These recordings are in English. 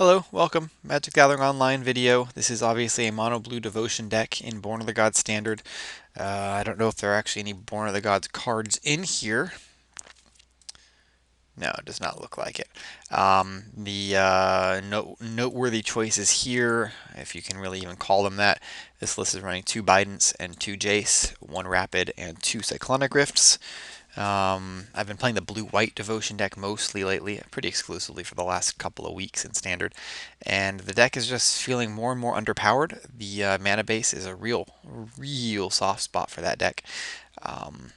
Hello, welcome. Magic Gathering Online video. This is obviously a mono blue devotion deck in Born of the Gods standard. I don't know if there are actually any Born of the Gods cards in here. No, it does not look like it. The noteworthy choices here, if you can really even call them that, this list is running 2 Bidents and 2 Jace, 1 Rapid, and 2 Cyclonic Rifts. I've been playing the blue-white devotion deck mostly lately, pretty exclusively for the last couple of weeks in standard, and the deck is just feeling more and more underpowered. The mana base is a real soft spot for that deck,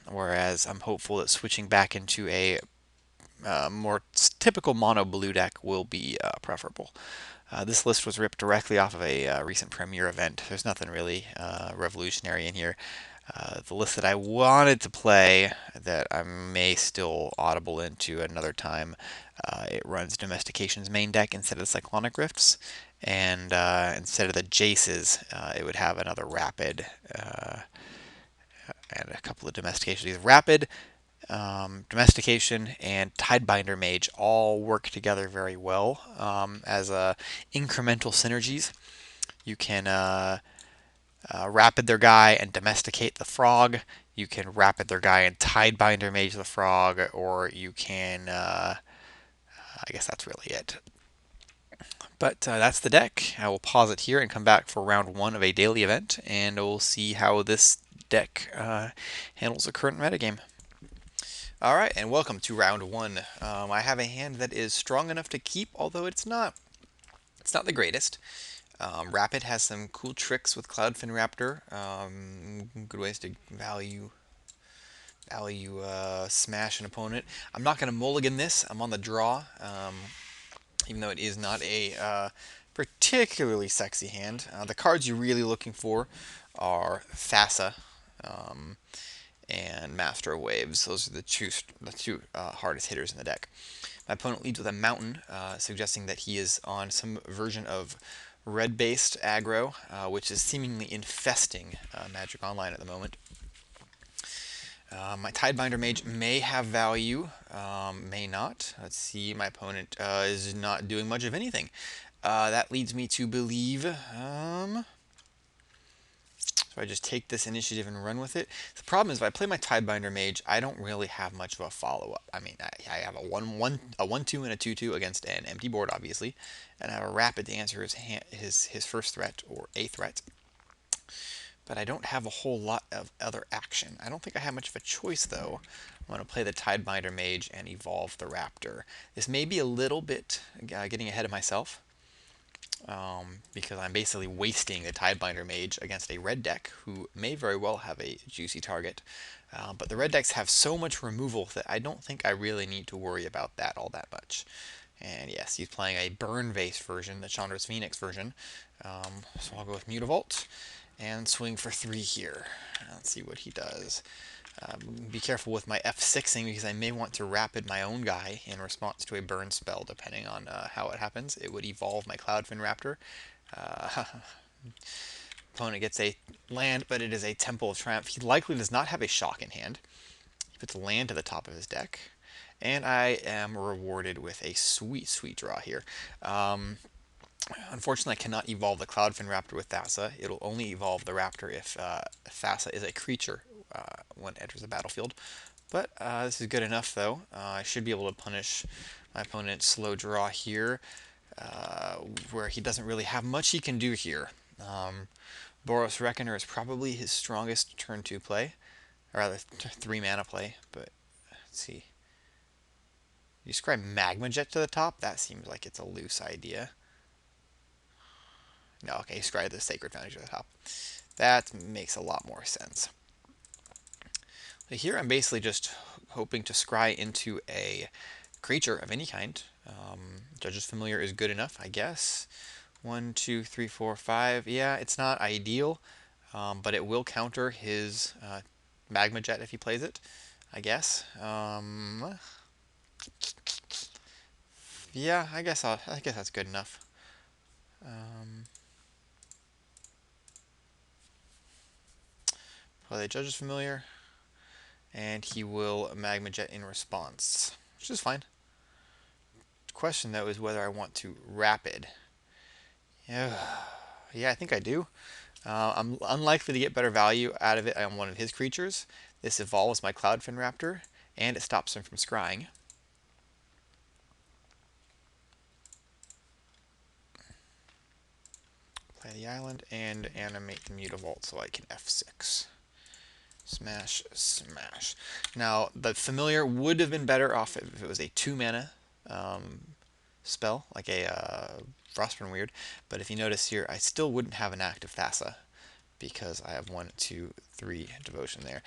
whereas I'm hopeful that switching back into a more typical mono blue deck will be preferable. This list was ripped directly off of a recent premiere event. There's nothing really revolutionary in here. The list that I wanted to play that I may still audible into another time, it runs Domestication's main deck instead of the Cyclonic Rifts, and instead of the Jaces, it would have another Rapid and a couple of Domestications. Rapid, Domestication, and Tidebinder Mage all work together very well as incremental synergies. You can Rapid their guy and Domesticate the Frog. You can Rapid their guy and Tidebinder Mage the Frog, or you can, I guess that's really it. But that's the deck. I will pause it here and come back for round 1 of a daily event, and we'll see how this deck handles the current metagame. Alright, and welcome to round 1. I have a hand that is strong enough to keep, although it's not the greatest. Rapid has some cool tricks with Cloudfin Raptor. Good ways to value smash an opponent. I'm not going to mulligan this. I'm on the draw, even though it is not a particularly sexy hand. The cards you're really looking for are Thassa and Master of Waves. Those are the two hardest hitters in the deck. My opponent leads with a Mountain, suggesting that he is on some version of red-based aggro, which is seemingly infesting Magic Online at the moment. My Tidebinder Mage may have value, may not. Let's see, my opponent is not doing much of anything. That leads me to believe, so I just take this initiative and run with it. The problem is, if I play my Tidebinder Mage, I don't really have much of a follow-up. I mean, I have a 1/2, and a 2/2 against an empty board, obviously, and I have a Rapid to answer his first threat, or a threat. But I don't have a whole lot of other action. I don't think I have much of a choice, though. I'm going to play the Tidebinder Mage and evolve the Raptor. This may be a little bit getting ahead of myself, because I'm basically wasting the Tidebinder Mage against a red deck who may very well have a juicy target. But the red decks have so much removal that I don't think I really need to worry about that all that much. And yes, he's playing a burn-based version, the Chandra's Phoenix version. So I'll go with Mutavault and swing for 3 here. Let's see what he does. Be careful with my F6ing, because I may want to Rapid my own guy in response to a burn spell, depending on how it happens. It would evolve my Cloudfin Raptor. Opponent gets a land, but it is a Temple of Triumph. He likely does not have a shock in hand. He puts a land to the top of his deck. And I am rewarded with a sweet draw here. Unfortunately, I cannot evolve the Cloudfin Raptor with Thassa. It'll only evolve the Raptor if Thassa is a creature when it enters the battlefield. But this is good enough, though. I should be able to punish my opponent's slow draw here, where he doesn't really have much he can do here. Boros Reckoner is probably his strongest turn 2 play, or rather 3 mana play, but let's see. You scribe Magma Jet to the top? That seems like it's a loose idea. No, okay, scribe the Sacred Foundation to the top. That makes a lot more sense. But here I'm basically just hoping to scry into a creature of any kind. Judge's Familiar is good enough, I guess. 1, 2, 3, 4, 5. Yeah, it's not ideal, but it will counter his Magma Jet if he plays it, I guess. Yeah, I guess that's good enough. Play the Judge's Familiar, and he will Magma Jet in response, which is fine. question though is whether I want to rapid. Yeah, yeah, I think I do. I'm unlikely to get better value out of it on one of his creatures. This evolves my Cloudfin Raptor, and it stops him from scrying. Play the island and animate the Mutavault so I can F6. Smash, smash. Now, the familiar would have been better off if it was a 2 mana spell, like a Frostburn Weird. But if you notice here, I still wouldn't have an active Thassa because I have 1, 2, 3 devotion there.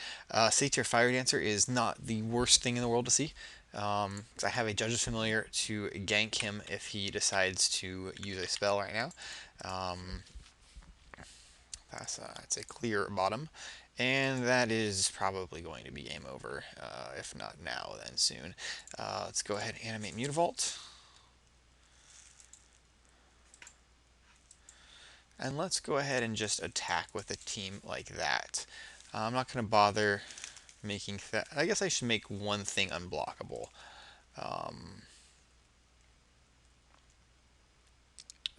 Satyr Fire Dancer is not the worst thing in the world to see. Because I have a Judge's Familiar to gank him if he decides to use a spell right now. It's a clear bottom. And that is probably going to be game over. If not now, then soon. Let's go ahead and animate Mutavault. And let's go ahead and just attack with a team like that. I'm not going to bother making that. I guess I should make one thing unblockable. I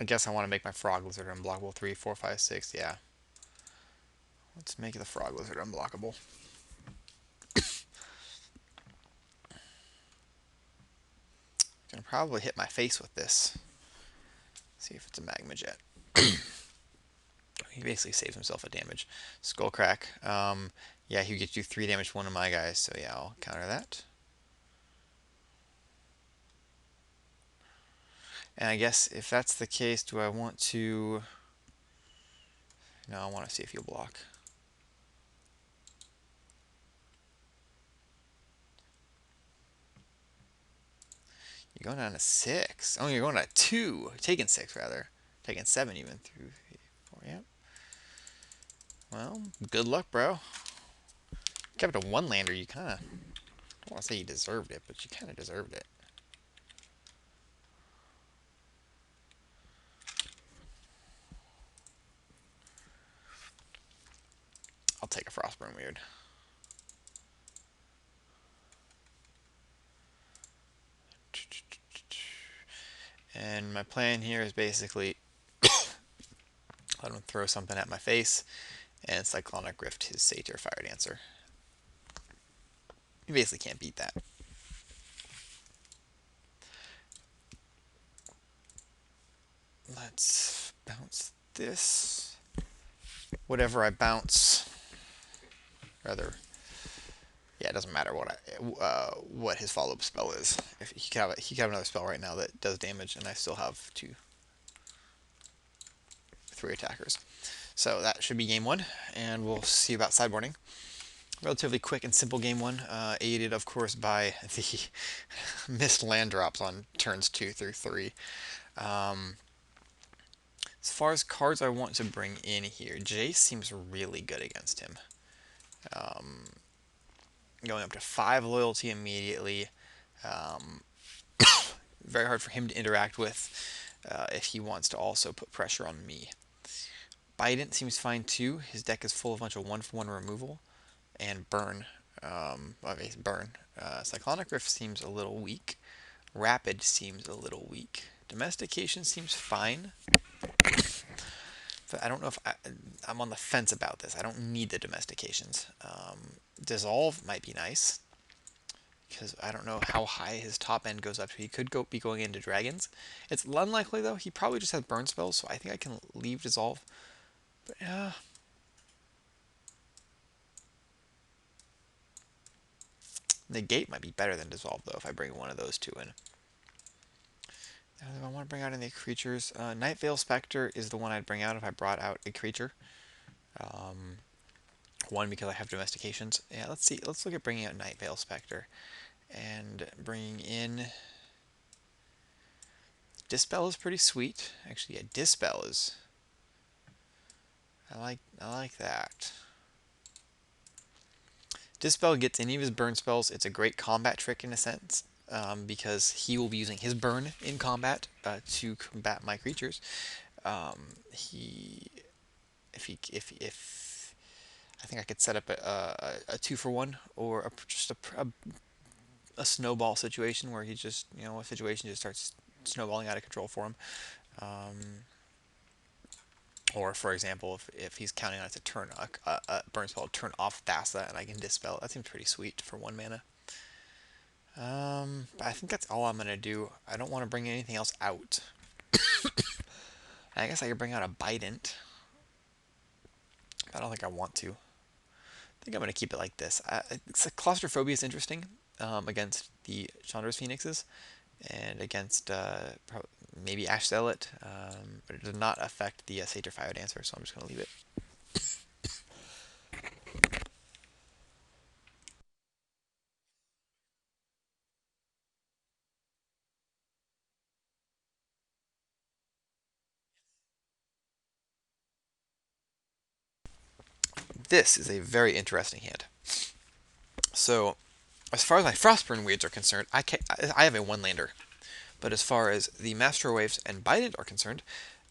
guess I want to make my Frog Lizard unblockable. 3, 4, 5, 6. Yeah. Let's make the Frog Lizard unblockable. Gonna probably hit my face with this. See if it's a Magma Jet. He basically saves himself a damage. Skullcrack. Yeah, he gets you 3 damage to one of my guys, so yeah, I'll counter that. And I guess if that's the case, do I want to... No, I want to see if you'll block. You're going down to 6. Oh, you're going to 2. Taking 6, rather. Taking 7 even. 3, 4, yep. Well, good luck, bro. Kept a 1-lander, you kind of... I don't want to say you deserved it, but you kind of deserved it. I'll take a Frostburn Weird. And my plan here is basically let him throw something at my face and Cyclonic Rift his Satyr Fire Dancer. You basically can't beat that. Let's bounce this. Whatever I bounce, rather, yeah, it doesn't matter what his follow-up spell is. If he could have another spell right now that does damage, and I still have 3 attackers. So that should be game 1, and we'll see about sideboarding. Relatively quick and simple game 1, aided of course by the missed land drops on turns 2 through 3. As far as cards I want to bring in here, Jace seems really good against him. Going up to 5 loyalty immediately. Very hard for him to interact with if he wants to also put pressure on me. Bident seems fine too. His deck is full of a bunch of 1-for-1 removal and burn. Okay, burn. Cyclonic Rift seems a little weak. Rapid seems a little weak. Domestication seems fine. But I don't know if I'm on the fence about this. I don't need the domestications. Dissolve might be nice, because I don't know how high his top end goes up to. He could be going into dragons. It's unlikely, though. He probably just has burn spells, so I think I can leave Dissolve. But, Negate might be better than Dissolve, though, if I bring one of those two in. Now, if I want to bring out any creatures, Night Veil Spectre is the one I'd bring out if I brought out a creature. One, because I have domestications. Yeah, let's see. Let's look at bringing out Night Veil Spectre. And bringing in... Dispel is pretty sweet. Actually, yeah, Dispel is... I like that. Dispel gets any of his burn spells. It's a great combat trick in a sense, because he will be using his burn in combat to combat my creatures. If I think I could set up a 2-for-1 or just a snowball situation where he just, a situation just starts snowballing out of control for him. Um, or, for example, if he's counting on it to turn burn spell, turn off Thassa, and I can dispel it. That seems pretty sweet for 1 mana. But I think that's all I'm gonna do. I don't want to bring anything else out. I guess I could bring out a Bident. I don't think I want to. I think I'm gonna keep it like this. Claustrophobia is interesting against the Chandra's Phoenixes and against maybe Ash Zealot, but it does not affect the Satyr Fire Dancer, so I'm just gonna leave it. This is a very interesting hand. So, as far as my Frostburn weirds are concerned, I have a one-lander. But as far as the Master Waves and Bident are concerned,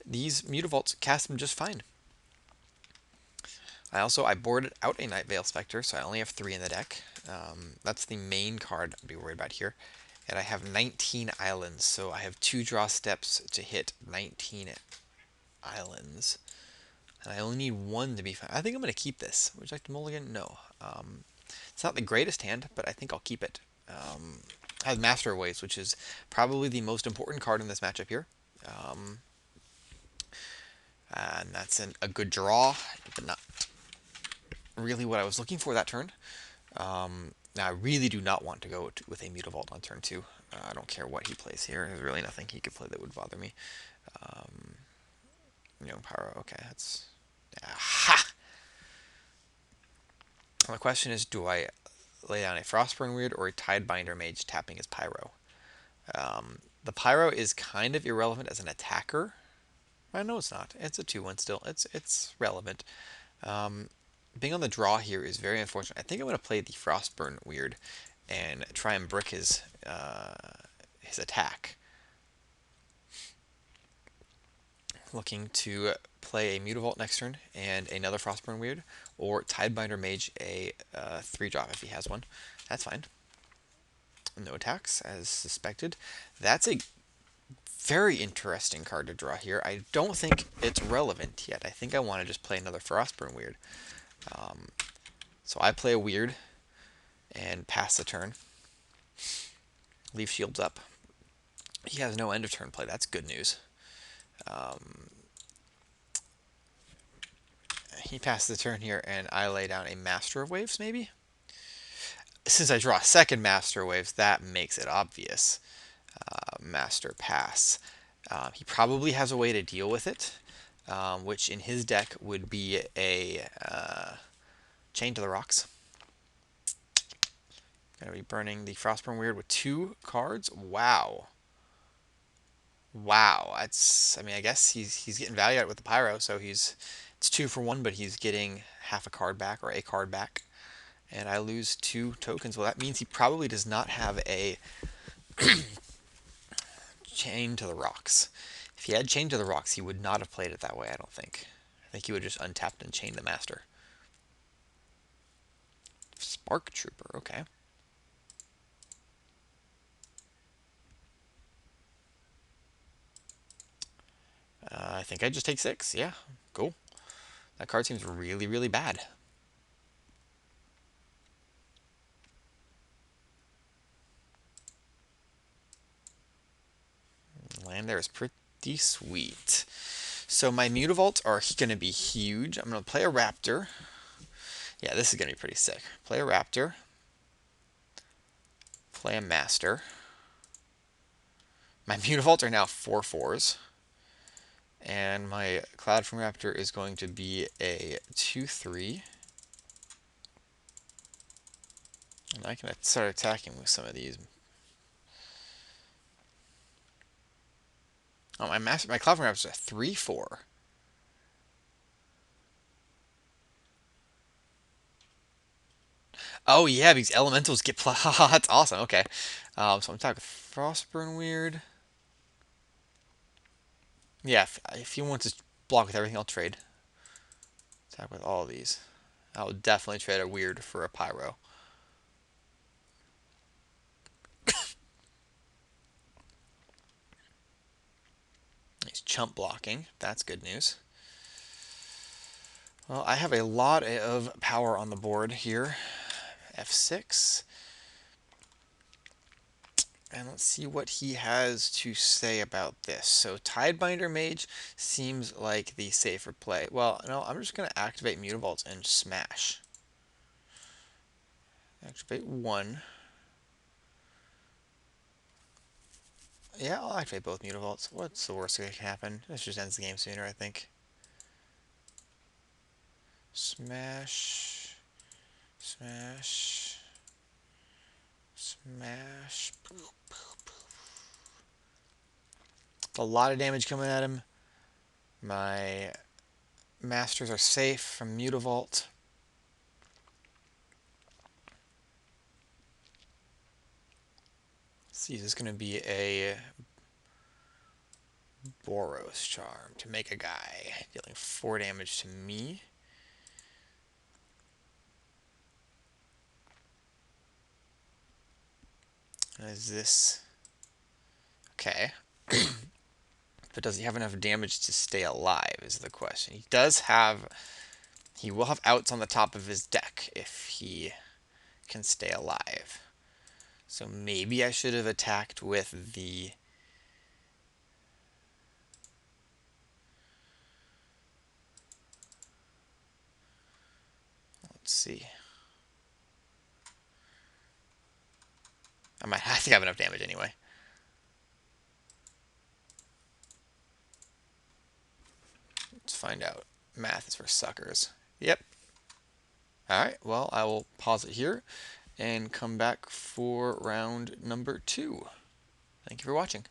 these Mutavaults cast them just fine. I boarded out a Night Veil Spectre, so I only have 3 in the deck. That's the main card I'd be worried about here. And I have 19 islands, so I have 2 draw steps to hit 19 islands. And I only need 1 to be fine. I think I'm going to keep this. Would you like to mulligan? No. It's not the greatest hand, but I think I'll keep it. I have Master Waves, which is probably the most important card in this matchup here. And that's a good draw, but not really what I was looking for that turn. Now, I really do not want to go with a Mutavault on turn 2. I don't care what he plays here. There's really nothing he could play that would bother me. Pyro. Okay, that's... Ha! Well, the question is, do I lay down a Frostburn Weird or a Tidebinder Mage tapping his Pyro? The Pyro is kind of irrelevant as an attacker. I know it's not. It's a 2/1 still. It's relevant. Being on the draw here is very unfortunate. I think I'm going to play the Frostburn Weird and try and brick his attack. Looking to play a Mutavault next turn and another Frostburn Weird, or Tidebinder Mage a 3-drop if he has one. That's fine. No attacks, as suspected. That's a very interesting card to draw here. I don't think it's relevant yet. I think I want to just play another Frostburn Weird. So I play a Weird and pass the turn. Leave shields up. He has no end of turn play. That's good news. He passes the turn here, and I lay down a Master of Waves, maybe? Since I draw a second Master of Waves, that makes it obvious. Master pass. He probably has a way to deal with it, which in his deck would be a Chain to the Rocks. Gonna be burning the Frostburn Weird with 2 cards. Wow. Wow. That's, I mean, I guess he's getting value out of it with the Pyro, so it's 2 for 1, but he's getting half a card back or a card back. And I lose 2 tokens. Well, that means he probably does not have a Chain to the Rocks. If he had Chain to the Rocks, he would not have played it that way, I don't think. I think he would just untapped and chain the Master. Spark Trooper, okay. I think I just take 6. Yeah, cool. That card seems really, really bad. Land there is pretty sweet. So my Mutavaults are going to be huge. I'm going to play a Raptor. Yeah, this is going to be pretty sick. Play a Raptor. Play a Master. My Mutavaults are now 4/4s. And my Cloud from Raptor is going to be a 2/3. And I can start attacking with some of these. Oh, my Cloud from Raptor is a 3/4. Oh yeah, because elementals get plus. That's awesome. Okay, so I'm talking Frostburn Weird. Yeah, if you want to block with everything, I'll trade. Attack with all of these. I'll definitely trade a Weird for a Pyro. to chump blocking. That's good news. Well, I have a lot of power on the board here. F6. And let's see what he has to say about this. So Tidebinder Mage seems like the safer play. Well, no, I'm just going to activate Mutavaults and smash. Activate one. Yeah, I'll activate both Mutavaults. What's the worst that can happen? This just ends the game sooner, I think. Smash. Smash. Smash. A lot of damage coming at him. My masters are safe from Mutavault. Let's see, is this going to be a Boros Charm to make a guy, dealing 4 damage to me. Is this... Okay. But does he have enough damage to stay alive is the question. He does have... He will have outs on the top of his deck if he can stay alive. So maybe I should have attacked with the... Let's see. I think I have enough damage anyway. Let's find out. Math is for suckers. Yep. Alright, well, I will pause it here and come back for round number 2. Thank you for watching.